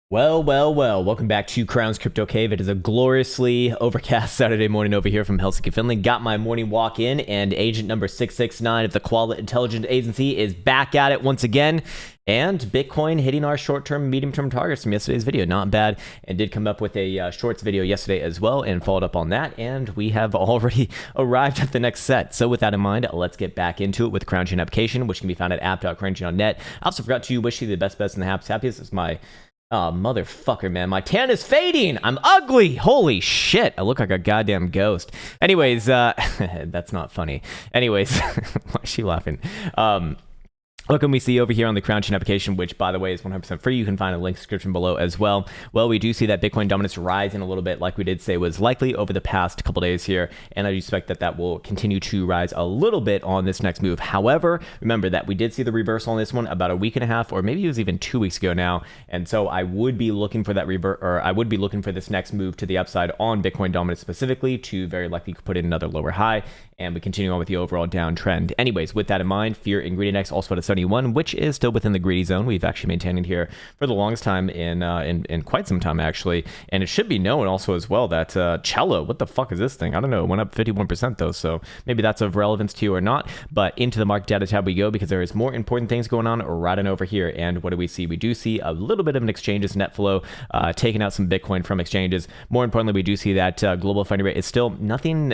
Well, welcome back to Krown's Crypto Cave. It is a gloriously overcast Saturday morning over here from Helsinki, Finland. Got my morning walk in, and agent number 669 of the Quality Intelligence Agency is back at it once again. And Bitcoin hitting our short-term, medium-term targets from yesterday's video. Not bad, and did come up with a shorts video yesterday as well, and followed up on that, and we have already arrived at the next set. So with that in mind, let's get back into it with Krown Chain application, which can be found at app.krownchain.net. I also forgot to wish you the best and the happiest. It's my... Oh, motherfucker, man. My tan is fading. I'm ugly. Holy shit. I look like a goddamn ghost. Anyways, that's not funny. Anyways, why is she laughing? What can we see over here on the Krown Chain application, which, by the way, is 100% free? You can find a link description below as well. Well, we do see that Bitcoin dominance rising a little bit, like we did say was likely over the past couple days here, and I expect that that will continue to rise a little bit on this next move. However, remember that we did see the reversal on this one about a week and a half, or maybe it was even 2 weeks ago now, and so I would be looking for that I would be looking for this next move to the upside on Bitcoin dominance specifically to very likely put in another lower high, and we continue on with the overall downtrend. Anyways, with that in mind, Fear Ingredient X also at a 71, which is still within the greedy zone. We've actually maintained it here for the longest time in quite some time, actually. And it should be known also as well that Cello, what the fuck is this thing? I don't know. It went up 51% though, so maybe that's of relevance to you or not. But into the market data tab we go, because there is more important things going on right on over here. And what do we see? We do see a little bit of an exchanges net flow, taking out some Bitcoin from exchanges. More importantly, we do see that global funding rate is still nothing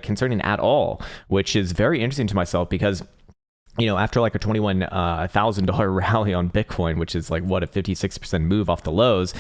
concerning at all, which is very interesting to myself because, you know, after like a $21,000 rally on Bitcoin, which is like, what, a 56% move off the lows,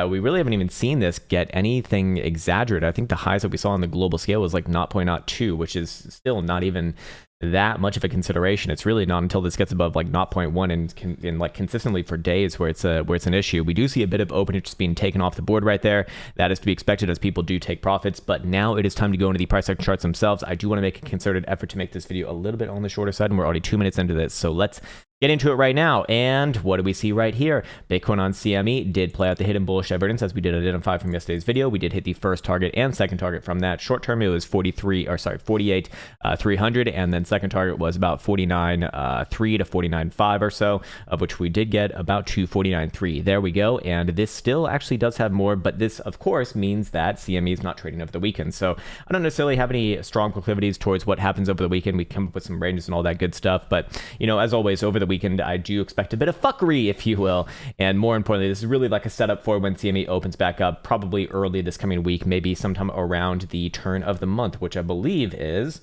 we really haven't even seen this get anything exaggerated. I think the highs that we saw on the global scale was like 0.02, which is still not even that much of a consideration. It's really not until this gets above like 0.1 and like consistently for days where it's an issue. We do see a bit of open interest being taken off the board right there. That is to be expected as people do take profits, but now it is time to go into the price action charts themselves. I do want to make a concerted effort to make this video a little bit on the shorter side, and we're already 2 minutes into this, so let's get into it right now. And what do we see right here? Bitcoin on CME did play out the hidden bullish divergence as we did identify from yesterday's video. We did hit the first target and second target from that. Short term, it was 48 300, and then second target was about 49.3 to 49.5 or so, of which we did get about 249.3. There we go. And this still actually does have more, but this of course means that CME is not trading over the weekend. So I don't necessarily have any strong proclivities towards what happens over the weekend. We come up with some ranges and all that good stuff, but you know, as always, over the weekend, I do expect a bit of fuckery, if you will. And more importantly, this is really like a setup for when CME opens back up, probably early this coming week, maybe sometime around the turn of the month, which I believe is...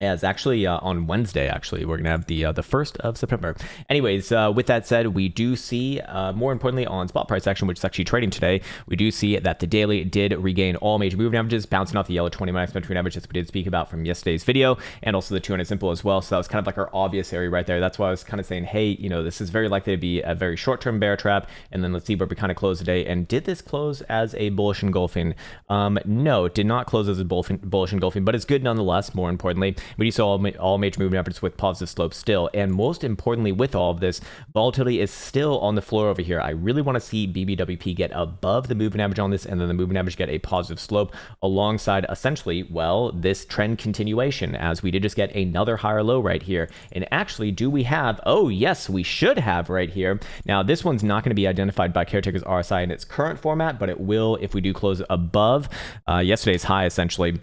Yeah, it's actually on Wednesday, actually. We're going to have the 1st of September. Anyways, with that said, we do see, more importantly, on spot price action, which is actually trading today, we do see that the daily did regain all major moving averages, bouncing off the yellow 20-minute exponential average that we did speak about from yesterday's video, and also the 200 simple as well. So that was kind of like our obvious area right there. That's why I was kind of saying, hey, you know, this is very likely to be a very short-term bear trap, and then let's see where we kind of close today. And did this close as a bullish engulfing? No, it did not close as a bullish engulfing, but it's good nonetheless, more importantly. We saw all major moving averages with positive slopes still, and most importantly with all of this, volatility is still on the floor over here. I really want to see BBWP get above the moving average on this, and then the moving average get a positive slope alongside essentially, well, this trend continuation, as we did just get another higher low right here. And actually, do we have, oh yes, we should have right here. Now this one's not going to be identified by Caretaker's RSI in its current format, but it will if we do close above yesterday's high essentially.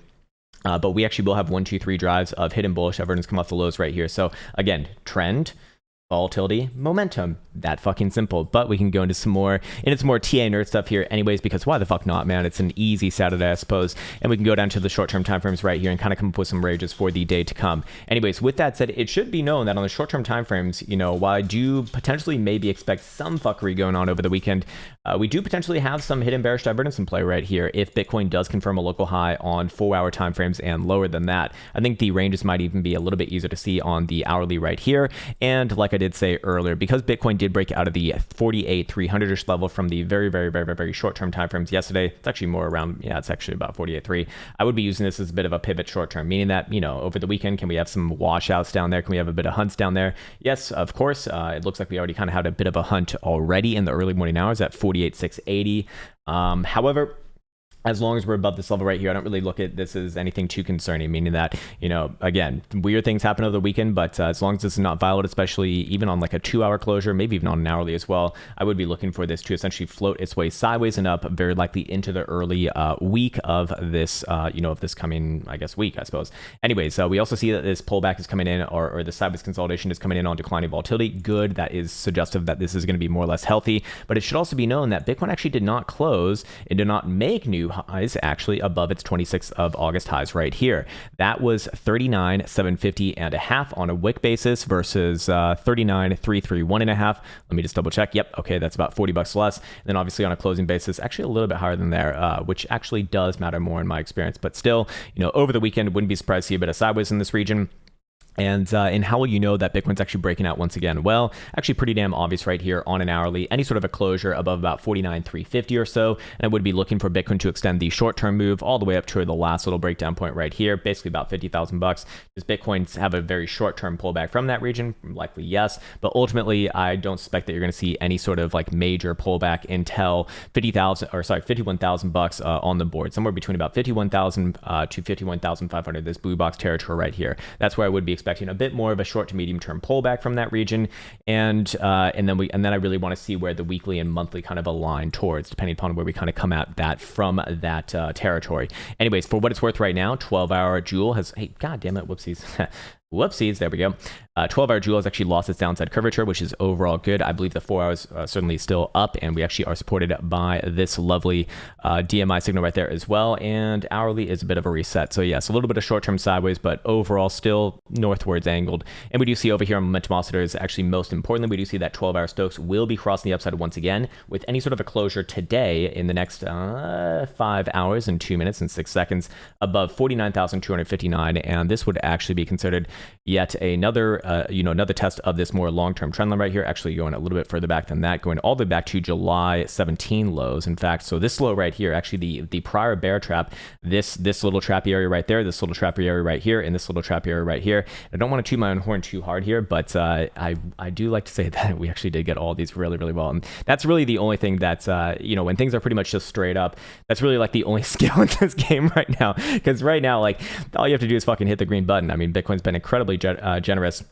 But we actually will have 1, 2, 3 drives of hidden bullish divergence come off the lows right here. So again, trend, volatility, momentum, that fucking simple. But we can go into some more TA nerd stuff here anyways, because why the fuck not, man? It's an easy Saturday, I suppose. And we can go down to the short-term timeframes right here and kind of come up with some ranges for the day to come. Anyways, with that said, it should be known that on the short-term timeframes, you know, while I do potentially maybe expect some fuckery going on over the weekend, we do potentially have some hidden bearish divergence in play right here if Bitcoin does confirm a local high on 4-hour timeframes and lower than that. I think the ranges might even be a little bit easier to see on the hourly right here. And like I did say earlier, because Bitcoin did break out of the 48,300-ish level from the very short-term timeframes yesterday, it's actually more around, yeah, it's actually about 48.3. I would be using this as a bit of a pivot short-term, meaning that, you know, over the weekend, can we have some washouts down there? Can we have a bit of hunts down there? Yes, of course. It looks like we already kind of had a bit of a hunt already in the early morning hours at 48,680. However, as long as we're above this level right here, I don't really look at this as anything too concerning, meaning that, you know, again, weird things happen over the weekend, but as long as this is not violent, especially even on like a 2-hour closure, maybe even on an hourly as well, I would be looking for this to essentially float its way sideways and up, very likely into the early week of this, you know, of this coming, I guess, week, I suppose. Anyways, we also see that this pullback is coming in, or the sideways consolidation is coming in on declining volatility. Good. That is suggestive that this is going to be more or less healthy, but it should also be known that Bitcoin actually did not close. It did not make new highs actually above its 26th of August highs right here. That was 39,750 and a half on a wick basis versus 39,331 and a half. Let me just double check. Yep. Okay. That's about $40 less. And then obviously on a closing basis, actually a little bit higher than there, which actually does matter more in my experience, but still, you know, over the weekend, wouldn't be surprised to see a bit of sideways in this region. And how will you know that Bitcoin's actually breaking out once again? Well, actually pretty damn obvious right here on an hourly, any sort of a closure above about 49,350 or so. And I would be looking for Bitcoin to extend the short-term move all the way up to the last little breakdown point right here, basically about 50,000 bucks. Does Bitcoin have a very short-term pullback from that region? Likely yes, but ultimately I don't suspect that you're going to see any sort of like major pullback until 51,000 bucks on the board, somewhere between about 51,000 to 51,500. This blue box territory right here. That's where I would be expecting a bit more of a short to medium term pullback from that region, and then I really want to see where the weekly and monthly kind of align towards, depending upon where we kind of come at that from that territory. Anyways, for what it's worth right now, 12-hour Joule has, hey, god damn it, whoopsies. Whoopsies, there we go. 12-hour Joule has actually lost its downside curvature, which is overall good. I believe the 4 hours certainly still up, and we actually are supported by this lovely DMI signal right there as well. And hourly is a bit of a reset. So yes, a little bit of short-term sideways, but overall still northwards angled. And we do see over here on momentum oscillators, actually most importantly, we do see that 12-hour Stokes will be crossing the upside once again with any sort of a closure today in the next 5 hours and 2 minutes and 6 seconds above 49,259. And this would actually be considered yet another another test of this more long-term trend line right here, actually going a little bit further back than that, going all the way back to July 17 lows. In fact, so this low right here, actually the prior bear trap, this little trappy area right there, this little trappy area right here, and this little trappy area right here. I don't want to toot my own horn too hard here, but I do like to say that we actually did get all these really, really well. And that's really the only thing that's, when things are pretty much just straight up, that's really like the only skill in this game right now. Because right now, like, all you have to do is fucking hit the green button. I mean, Bitcoin's been incredibly generous.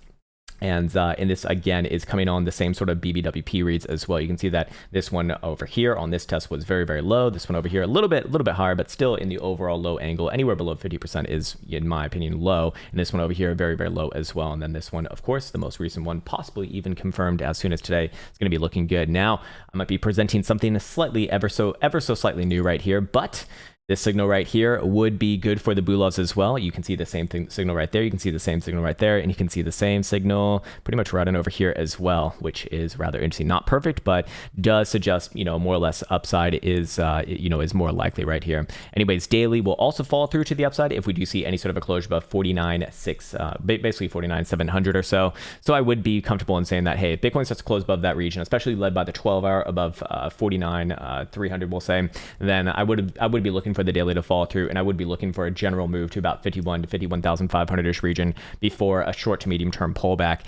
And this again is coming on the same sort of BBWP reads as well. You can see that this one over here on this test was very, very low. This one over here a little bit higher, but still in the overall low angle. Anywhere below 50% is, in my opinion, low. And this one over here very, very low as well. And then this one, of course, the most recent one, possibly even confirmed as soon as today, is going to be looking good. Now I might be presenting something slightly ever so slightly new right here, but this signal right here would be good for the Bulovs as well. You can see the same signal right there. You can see the same signal right there, and you can see the same signal pretty much right on over here as well, which is rather interesting. Not perfect, but does suggest, more or less upside is more likely right here. Anyways, daily will also fall through to the upside if we do see any sort of a closure above 49.6, basically 49,700 or so. So I would be comfortable in saying that, hey, if Bitcoin starts to close above that region, especially led by the 12-hour above 49,300, we'll say, then I would be looking for the daily to fall through, and I would be looking for a general move to about 51 to 51,500-ish region before a short to medium term pullback.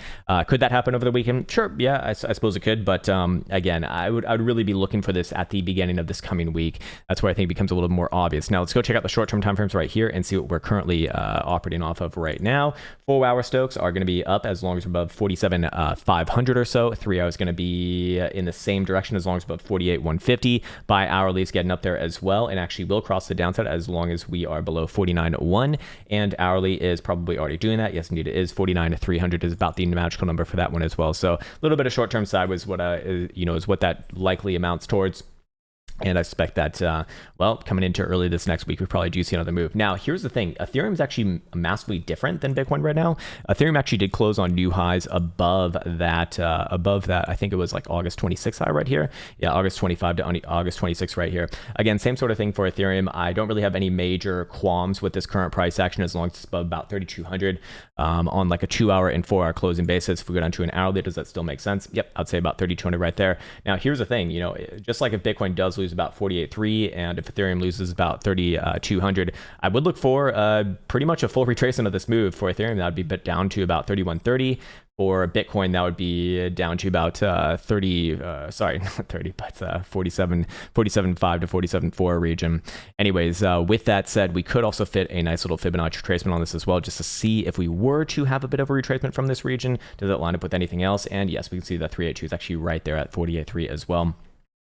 Could that happen over the weekend? Sure, yeah, I suppose it could, but again, I would really be looking for this at the beginning of this coming week. That's where I think it becomes a little more obvious. Now let's go check out the short-term timeframes right here and see what we're currently operating off of right now. 4-hour Stokes are going to be up as long as we're above 47,500 or so. 3 hours going to be in the same direction as long as above 48,150. By hourly is getting up there as well, and actually will cross the downside as long as we are below 49.1, and hourly is probably already doing that. Yes, indeed, it is. 49,300 is about the magical number for that one as well. So a little bit of short-term sideways, is what that likely amounts towards. And I suspect that, coming into early this next week, we probably do see another move. Now, here's the thing. Ethereum is actually massively different than Bitcoin right now. Ethereum actually did close on new highs above that. I think it was like August 26th high right here. Yeah, August 25 to August 26 right here. Again, same sort of thing for Ethereum. I don't really have any major qualms with this current price action as long as it's above about 3,200 on like a 2-hour and 4-hour closing basis. If we go down to an hourly, does that still make sense? Yep, I'd say about 3,200 right there. Now, here's the thing. Just like if Bitcoin does lose about 48.3, and if Ethereum loses about 3,200, I would look for pretty much a full retracement of this move for Ethereum. That would be down to about 31.30. For Bitcoin, that would be down to about 30, sorry, not 30, but 47, 47.5 to 47.4 region. Anyways, with that said, we could also fit a nice little Fibonacci retracement on this as well, just to see if we were to have a bit of a retracement from this region, does it line up with anything else? And yes, we can see that 382 is actually right there at 48.3 as well.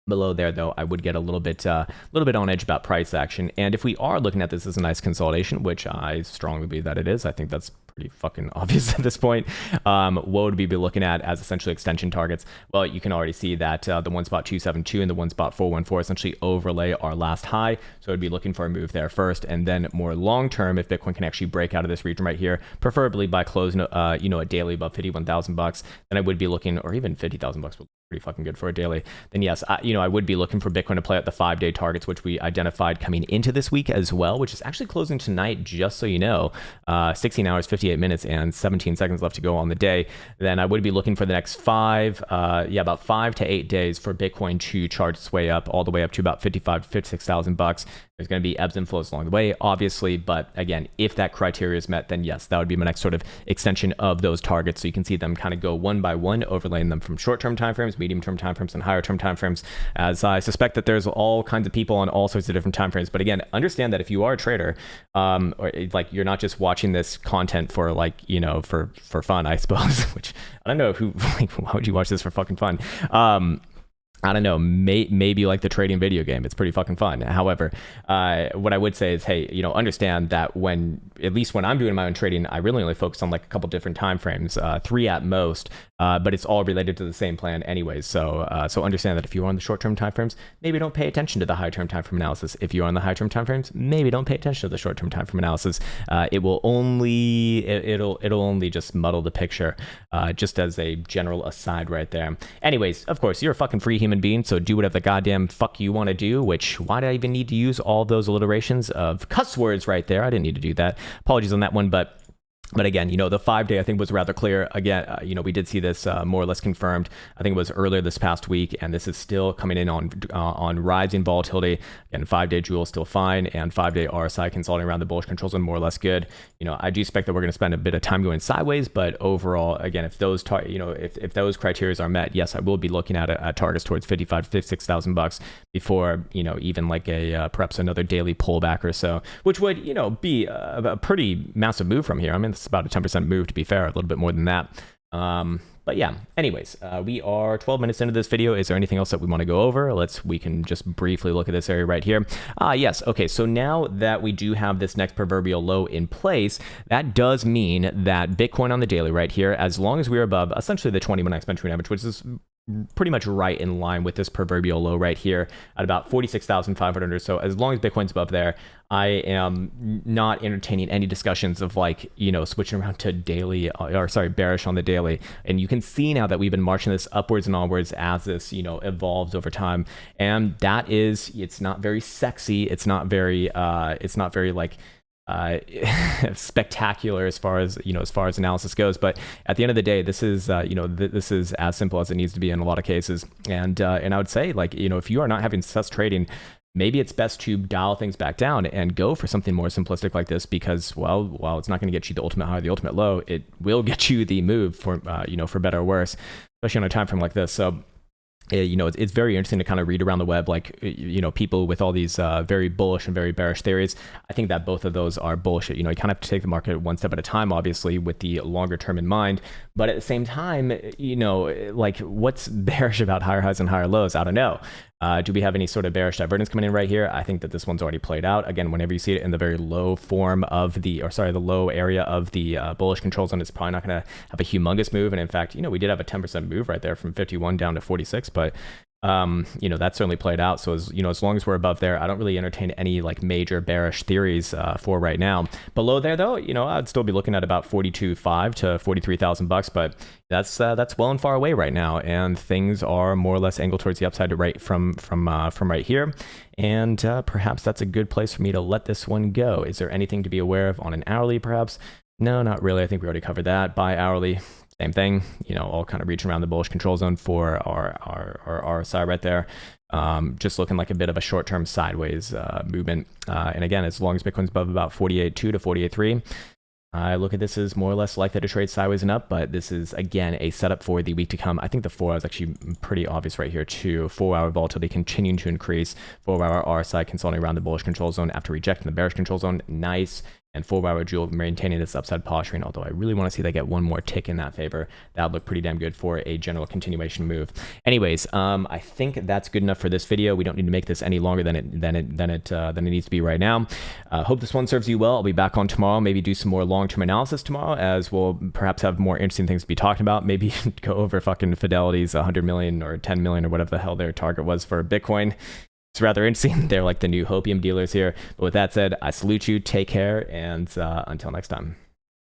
Below there, though, I would get a little bit on edge about price action. And if we are looking at this as a nice consolidation, which I strongly believe that it is, I think that's pretty fucking obvious at this point. What would we be looking at as essentially extension targets? Well, you can already see that the one spot 272 and the one spot 414 essentially overlay our last high. So I'd be looking for a move there first, and then more long term, if Bitcoin can actually break out of this region right here, preferably by closing, a daily above 51,000 bucks, then I would be looking, or even 50,000 bucks. Pretty fucking good for a daily. Then yes, I would be looking for Bitcoin to play out the 5-day targets, which we identified coming into this week as well, which is actually closing tonight, just so you know. 16 hours, 58 minutes, and 17 seconds left to go on the day. Then I would be looking for the next about 5 to 8 days for Bitcoin to charge its way up, all the way up to about 55 to 56,000 bucks. There's going to be ebbs and flows along the way, obviously, but again, if that criteria is met, then yes, that would be my next sort of extension of those targets. So you can see them kind of go one by one, overlaying them from short-term timeframes, medium-term timeframes, and higher-term timeframes, as I suspect that there's all kinds of people on all sorts of different timeframes. But again, understand that if you are a trader, or like you're not just watching this content for for fun, I suppose, which I don't know why would you watch this for fucking fun? I don't know, maybe like the trading video game. It's pretty fucking fun. However, what I would say is, hey, understand that at least when I'm doing my own trading, I really only focus on like a couple different time frames, 3 at most, but it's all related to the same plan anyways. So understand that if you're on the short-term time frames, maybe don't pay attention to the high-term time frame analysis. If you're on the high-term time frames, maybe don't pay attention to the short-term time frame analysis. It'll only just muddle the picture, just as a general aside right there. Anyways, of course, you're a fucking free human being, so do whatever the goddamn fuck you want to do, which, why did I even need to use all those alliterations of cuss words right there? I didn't need to do that. Apologies on that one, but again, the 5-day I think was rather clear. Again, we did see this more or less confirmed. I think it was earlier this past week, and this is still coming in on rising volatility. Again, 5-day Joule still fine, and 5-day RSI consolidating around the bullish control zone more or less good. I do expect that we're going to spend a bit of time going sideways, but overall, again, if those if those criteria are met, yes, I will be looking at targets towards 55 to 56,000 bucks before even like a perhaps another daily pullback or so, which would be a pretty massive move from here. I mean, it's about a 10% move, to be fair, a little bit more than that. But yeah, anyways, we are 12 minutes into this video. Is there anything else that we want to go over? We can just briefly look at this area right here. Yes. Okay. So now that we do have this next proverbial low in place, that does mean that Bitcoin on the daily right here, as long as we're above essentially the 20-month exponential average, which is pretty much right in line with this proverbial low right here at about 46,500 or so. As long as Bitcoin's above there, I am not entertaining any discussions of switching around to daily, bearish on the daily. And you can see now that we've been marching this upwards and onwards as this, evolves over time. And that is, it's not very sexy. It's not very spectacular as far as analysis goes, but at the end of the day, this is this is as simple as it needs to be in a lot of cases. And I would say, if you are not having success trading, maybe it's best to dial things back down and go for something more simplistic like this, because while it's not going to get you the ultimate high, the ultimate low, it will get you the move for for better or worse, especially on a time frame like this. So it's very interesting to kind of read around the web, people with all these very bullish and very bearish theories. I think that both of those are bullshit. You kind of have to take the market one step at a time, obviously, with the longer term in mind. But at the same time, what's bearish about higher highs and higher lows? I don't know. Do we have any sort of bearish divergence coming in right here? I think that this one's already played out. Again, whenever you see it in the very low form of the low area of the bullish control zone, it's probably not going to have a humongous move. And in fact, we did have a 10% move right there from 51 down to 46, but that certainly played out. So as long as we're above there, I don't really entertain any major bearish theories for right now. Below there though, I'd still be looking at about 42.5 to 43,000 bucks, but that's well and far away right now, and things are more or less angled towards the upside right from right here. And perhaps that's a good place for me to let this one go. Is there anything to be aware of on an hourly perhaps? No, not really. I think we already covered that. By hourly, same thing, all kind of reaching around the bullish control zone for our RSI right there. Just looking like a bit of a short-term sideways movement. And again, as long as Bitcoin's above about 48.2 to 48.3, I look at this as more or less likely to trade sideways and up, but this is, again, a setup for the week to come. I think the 4 hour is actually pretty obvious right here too. 4 hour volatility continuing to increase. 4 hour RSI consolidating around the bullish control zone after rejecting the bearish control zone. Nice. And 4 hour jewel maintaining this upside posturing, although I really want to see they get one more tick in that favor. That would look pretty damn good for a general continuation move. Anyways, I think that's good enough for this video. We don't need to make this any longer than it needs to be right now. Hope this one serves you well. I'll be back on tomorrow. Maybe do some more long-term analysis tomorrow, as we'll perhaps have more interesting things to be talking about. Maybe go over fucking Fidelity's 100 million or 10 million or whatever the hell their target was for Bitcoin. It's rather interesting. They're like the new hopium dealers here. But with that said, I salute you. Take care. And until next time.